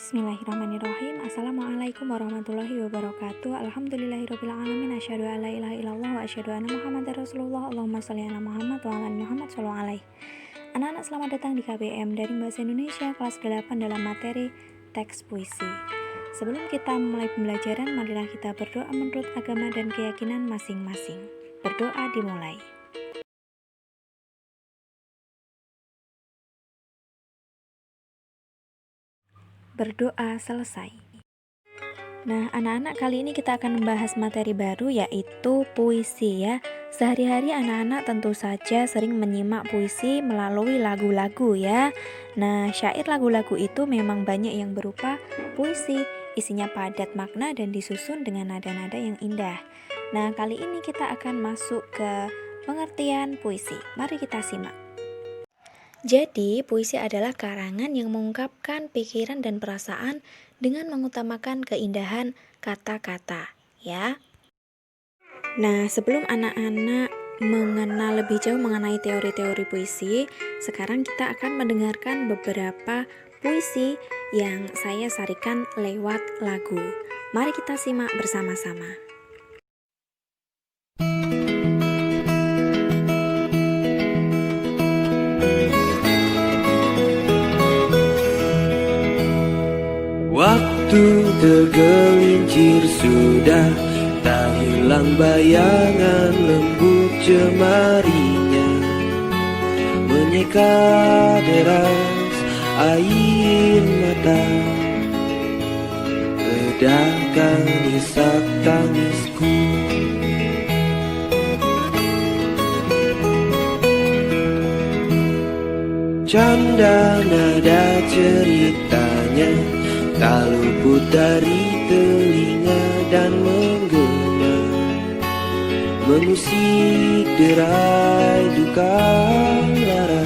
Bismillahirrahmanirrahim. Assalamualaikum warahmatullahi wabarakatuh. Alhamdulillahirrahmanirrahim. Asyhadu an la ilaha illallah wa asyhadu anna Muhammadar Rasulullah. Allahumma shalli ala Muhammad wa ala ali Muhammad sallallahu alaihi. Anak-anak, selamat datang di KBM dari Bahasa Indonesia kelas 8 dalam materi teks puisi. Sebelum kita mulai pembelajaran, marilah kita berdoa menurut agama dan keyakinan masing-masing. Berdoa dimulai. Berdoa selesai. Nah, anak-anak, kali ini kita akan membahas materi baru, yaitu puisi ya. Sehari-hari anak-anak tentu saja sering menyimak puisi melalui lagu-lagu ya. Nah, syair lagu-lagu itu memang banyak yang berupa puisi, isinya padat makna dan disusun dengan nada-nada yang indah. Nah, kali ini kita akan masuk ke pengertian puisi. Mari kita simak. Jadi, puisi adalah karangan yang mengungkapkan pikiran dan perasaan dengan mengutamakan keindahan kata-kata, ya. Nah, sebelum anak-anak mengenal lebih jauh mengenai teori-teori puisi, sekarang kita akan mendengarkan beberapa puisi yang saya sarikan lewat lagu. Mari kita simak bersama-sama. Waktu tergelincir sudah, tak hilang bayangan lembut jemarinya, menyeka deras air mata, redakan isak tangisku. Canda nada ceritanya tak luput dari telinga dan menggema, mengusik derai duka lara,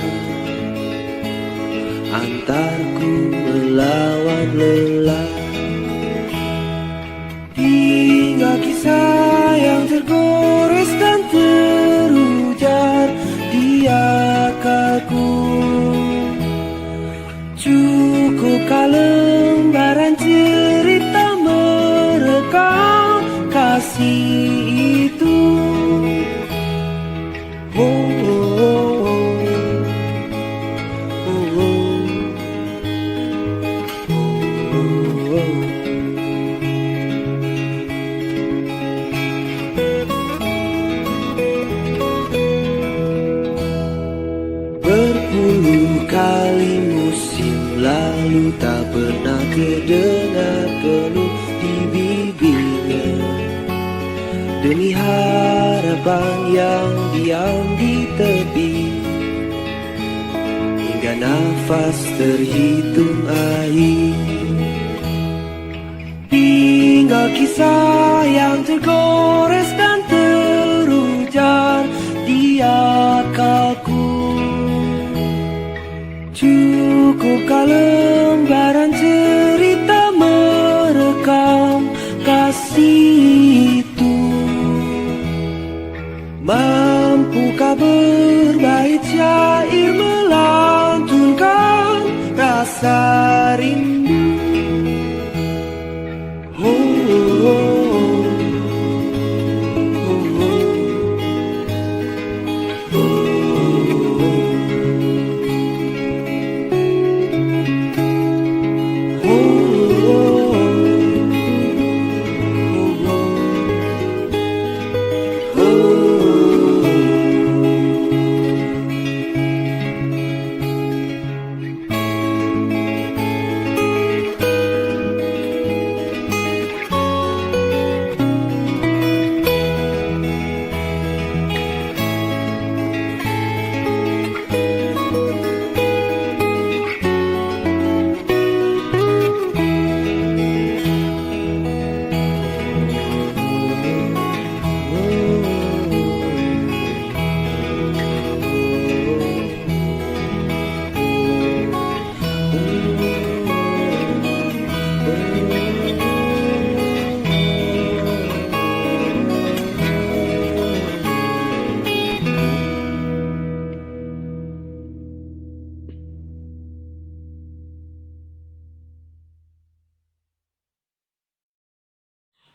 antarku melawan lelah. Hingga kisah yang tergores dan terujar di akalku, cukupkah lembaran cerita merekam kasih itu? Oh, oh, oh, oh, oh, oh. Berpuluh kali musim lalu tak pernah kedengar penuh di bibirnya, demi harapan yang diam di tepi, hingga nafas terhitung akhir. Hingga kisah yang tergores dan terujar di akalku, cukupkah lembaran cerita merekam kasih itu? Mampukah berbait syair melantunkan rasa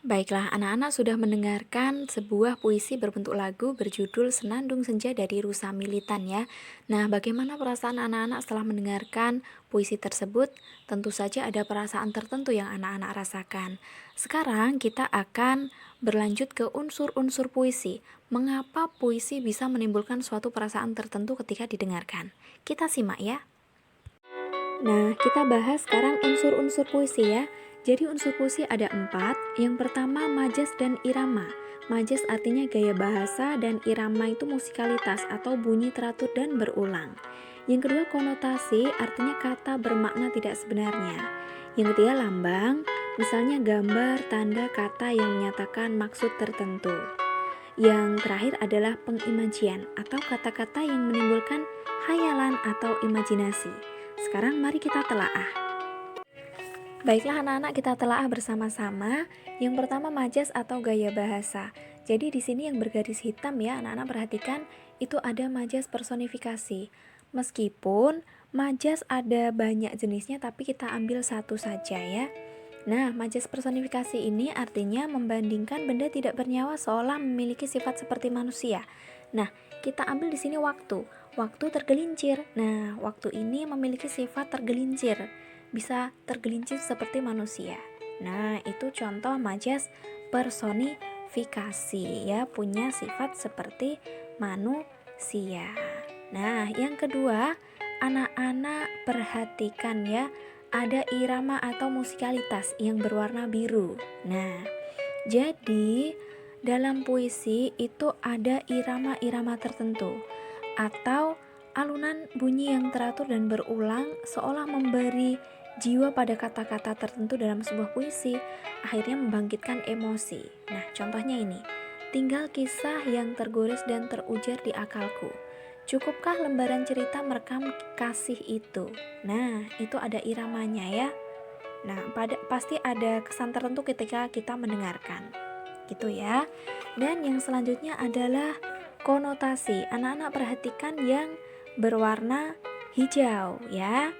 Baiklah, anak-anak sudah mendengarkan sebuah puisi berbentuk lagu berjudul Senandung Senja dari Rusa Militan ya. Nah, bagaimana perasaan anak-anak setelah mendengarkan puisi tersebut? Tentu saja ada perasaan tertentu yang anak-anak rasakan. Sekarang kita akan berlanjut ke unsur-unsur puisi. Mengapa puisi bisa menimbulkan suatu perasaan tertentu ketika didengarkan? Kita simak ya. Nah, kita bahas sekarang unsur-unsur puisi ya. Jadi unsur puisi ada 4. Yang pertama majas dan irama. Majas artinya gaya bahasa dan irama itu musikalitas atau bunyi teratur dan berulang. Yang kedua konotasi artinya kata bermakna tidak sebenarnya. Yang ketiga lambang, misalnya gambar, tanda, kata yang menyatakan maksud tertentu. Yang terakhir adalah pengimajian atau kata-kata yang menimbulkan hayalan atau imajinasi. Sekarang mari kita telaah. Baiklah anak-anak, kita telaah bersama-sama. Yang pertama majas atau gaya bahasa. Jadi di sini yang bergaris hitam ya, anak-anak perhatikan itu ada majas personifikasi. Meskipun majas ada banyak jenisnya tapi kita ambil satu saja ya. Nah, majas personifikasi ini artinya membandingkan benda tidak bernyawa seolah memiliki sifat seperti manusia. Nah, kita ambil di sini waktu. Waktu tergelincir. Nah, waktu ini memiliki sifat tergelincir. Bisa tergelincir seperti manusia. Nah, itu contoh majas personifikasi ya, punya sifat seperti manusia. Nah, yang kedua, anak-anak perhatikan ya, ada irama atau musikalitas yang berwarna biru. Nah, jadi dalam puisi itu ada irama-irama tertentu atau alunan bunyi yang teratur dan berulang seolah memberi jiwa pada kata-kata tertentu dalam sebuah puisi, akhirnya membangkitkan emosi. Nah, contohnya ini. Tinggal kisah yang tergores dan terujar di akalku. Cukupkah lembaran cerita merekam kasih itu? Nah, itu ada iramanya ya. Nah, pasti ada kesan tertentu ketika kita mendengarkan. Gitu ya. Dan yang selanjutnya adalah konotasi. Anak-anak perhatikan yang berwarna hijau ya.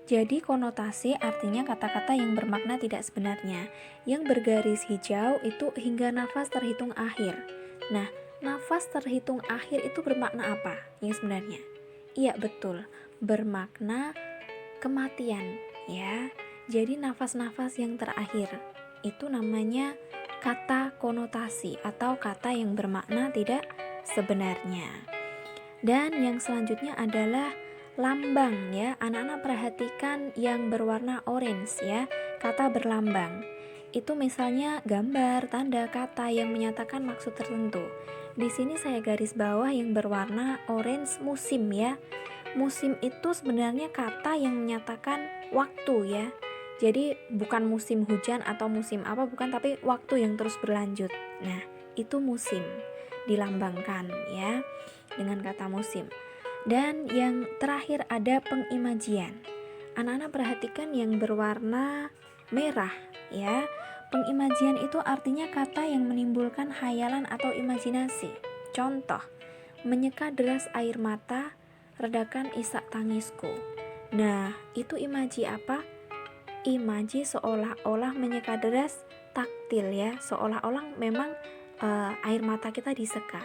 Jadi konotasi artinya kata-kata yang bermakna tidak sebenarnya. Yang bergaris hijau itu hingga nafas terhitung akhir. Nah, nafas terhitung akhir itu bermakna apa yang sebenarnya? Iya betul, bermakna kematian ya. Jadi nafas-nafas yang terakhir itu namanya kata konotasi atau kata yang bermakna tidak sebenarnya. Dan yang selanjutnya adalah lambang ya. Anak-anak perhatikan yang berwarna orange ya, kata berlambang. Itu misalnya gambar, tanda, kata yang menyatakan maksud tertentu. Di sini saya garis bawah yang berwarna orange musim ya. Musim itu sebenarnya kata yang menyatakan waktu ya. Jadi bukan musim hujan atau musim apa, bukan, tapi waktu yang terus berlanjut. Nah, itu musim dilambangkan ya dengan kata musim. Dan yang terakhir ada pengimajian. Anak-anak perhatikan yang berwarna merah ya. Pengimajian itu artinya kata yang menimbulkan hayalan atau imajinasi. Contoh, menyeka deras air mata, redakan isak tangisku. Nah, itu imaji apa? Imaji seolah-olah menyeka deras taktil ya, seolah-olah memang air mata kita diseka.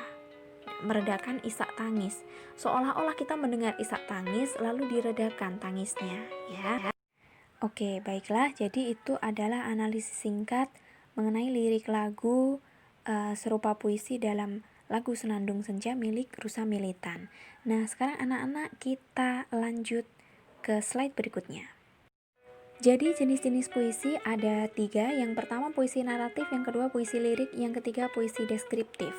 Meredakan isak tangis, seolah-olah kita mendengar isak tangis lalu diredakan tangisnya ya. Oke, baiklah, jadi itu adalah analisis singkat mengenai lirik lagu serupa puisi dalam lagu Senandung Senja milik Rusa Militan. Nah, sekarang anak-anak kita lanjut ke slide berikutnya. Jadi jenis-jenis puisi ada 3. Yang pertama puisi naratif, yang kedua puisi lirik, yang ketiga puisi deskriptif.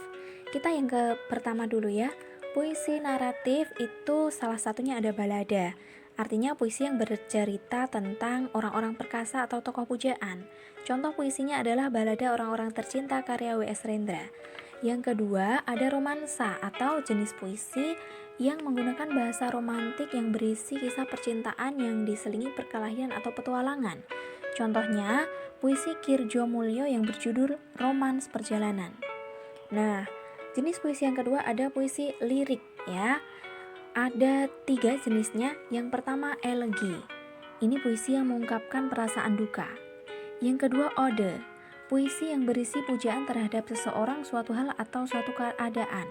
Kita yang ke pertama dulu ya. Puisi naratif itu salah satunya ada balada. Artinya puisi yang bercerita tentang orang-orang perkasa atau tokoh pujaan. Contoh puisinya adalah balada Orang-orang Tercinta karya W.S. Rendra. Yang kedua ada romansa atau jenis puisi yang menggunakan bahasa romantik yang berisi kisah percintaan yang diselingi perkelahian atau petualangan. Contohnya puisi Kirjo Mulyo yang berjudul Romans Perjalanan. Nah, jenis puisi yang kedua ada puisi lirik ya. Ada 3 jenisnya. Yang pertama elegi. Ini puisi yang mengungkapkan perasaan duka. Yang kedua ode. puisi yang berisi pujaan terhadap seseorang, suatu hal, atau suatu keadaan.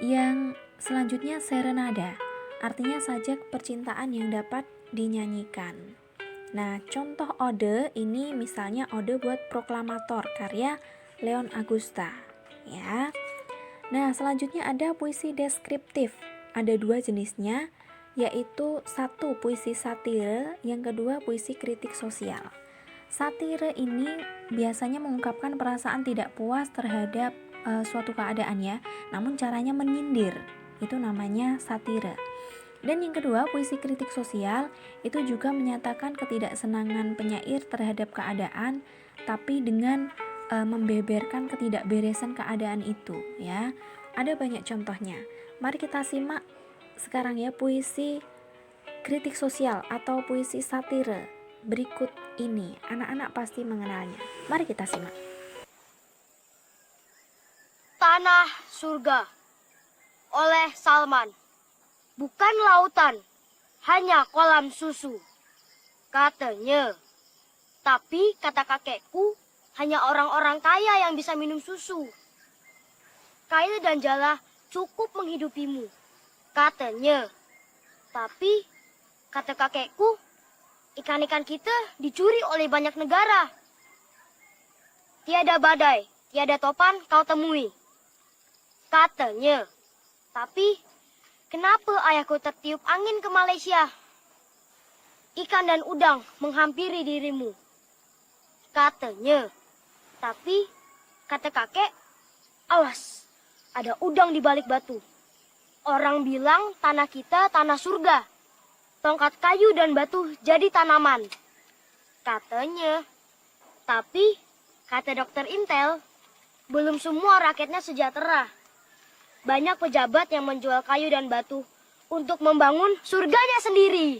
Yang selanjutnya serenada, artinya sajak percintaan yang dapat dinyanyikan. Nah, contoh ode ini misalnya ode buat proklamator karya Leon Agusta, ya. Nah, selanjutnya ada puisi deskriptif. Ada dua jenisnya, yaitu satu puisi satire, yang kedua puisi kritik sosial. Satire ini biasanya mengungkapkan perasaan tidak puas terhadap suatu keadaan ya, namun caranya menyindir. Itu namanya satire. Dan yang kedua, puisi kritik sosial itu juga menyatakan ketidaksenangan penyair terhadap keadaan, tapi dengan membeberkan ketidakberesan keadaan itu, ya. Ada banyak contohnya. Mari kita simak sekarang ya puisi kritik sosial atau puisi satire berikut ini. Anak-anak pasti mengenalnya. Mari kita simak. Tanah Surga oleh Salman. Bukan lautan, hanya kolam susu, katanya. Tapi kata kakekku, hanya orang-orang kaya yang bisa minum susu. Kail dan jala cukup menghidupimu, katanya. Tapi kata kakekku, ikan-ikan kita dicuri oleh banyak negara. Tiada badai, tiada topan kau temui, katanya. Tapi kenapa ayahku tertiup angin ke Malaysia? Ikan dan udang menghampiri dirimu, katanya. Tapi kata kakek, awas, ada udang di balik batu. Orang bilang tanah kita tanah surga. Tongkat kayu dan batu jadi tanaman, katanya. Tapi kata dokter Intel, belum semua rakyatnya sejahtera. Banyak pejabat yang menjual kayu dan batu untuk membangun surganya sendiri.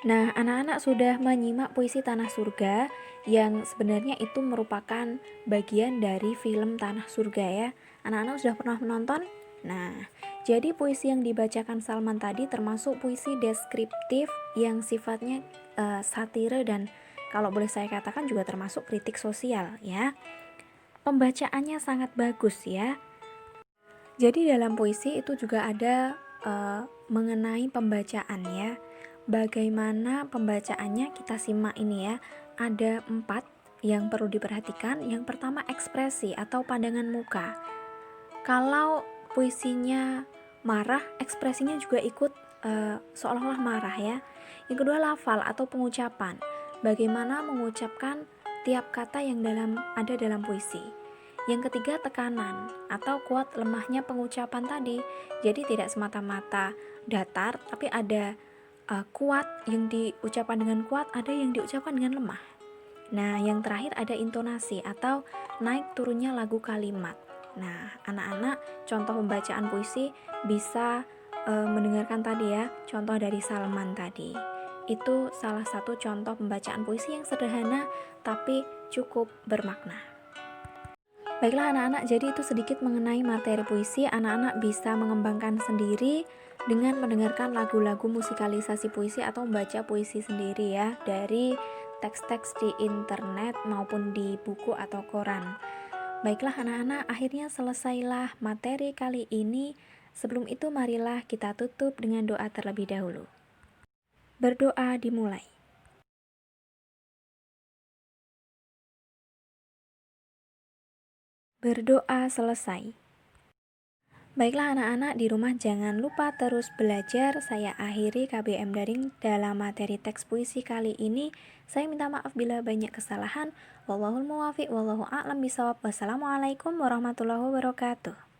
Nah, anak-anak sudah menyimak puisi Tanah Surga yang sebenarnya itu merupakan bagian dari film Tanah Surga ya. Anak-anak sudah pernah menonton? Nah, jadi puisi yang dibacakan Salman tadi termasuk puisi deskriptif yang sifatnya satire dan kalau boleh saya katakan juga termasuk kritik sosial ya. Pembacaannya sangat bagus ya. Jadi dalam puisi itu juga ada mengenai pembacaan ya. Bagaimana pembacaannya kita simak ini ya. Ada 4 yang perlu diperhatikan. Yang pertama ekspresi atau pandangan muka. Kalau puisinya marah, ekspresinya juga ikut seolah-olah marah ya. Yang kedua lafal atau pengucapan. Bagaimana mengucapkan tiap kata yang ada dalam puisi. Yang ketiga tekanan atau kuat lemahnya pengucapan tadi. Jadi tidak semata-mata datar, tapi ada kuat yang diucapkan dengan kuat, ada yang diucapkan dengan lemah. Nah, yang terakhir ada intonasi atau naik turunnya lagu kalimat. Nah, anak-anak contoh pembacaan puisi bisa mendengarkan tadi ya, contoh dari Salman tadi. Itu salah satu contoh pembacaan puisi yang sederhana tapi cukup bermakna. Baiklah anak-anak, jadi itu sedikit mengenai materi puisi. Anak-anak bisa mengembangkan sendiri dengan mendengarkan lagu-lagu musikalisasi puisi atau membaca puisi sendiri ya, dari teks-teks di internet maupun di buku atau koran. Baiklah anak-anak, akhirnya selesailah materi kali ini. Sebelum itu marilah kita tutup dengan doa terlebih dahulu. Berdoa dimulai. Berdoa selesai. Baiklah anak-anak, di rumah jangan lupa terus belajar. Saya akhiri KBM Daring dalam materi teks puisi kali ini. Saya minta maaf bila banyak kesalahan. Wallahul muwaffiq, wallahu a'lam bishawab. Wassalamualaikum warahmatullahi wabarakatuh.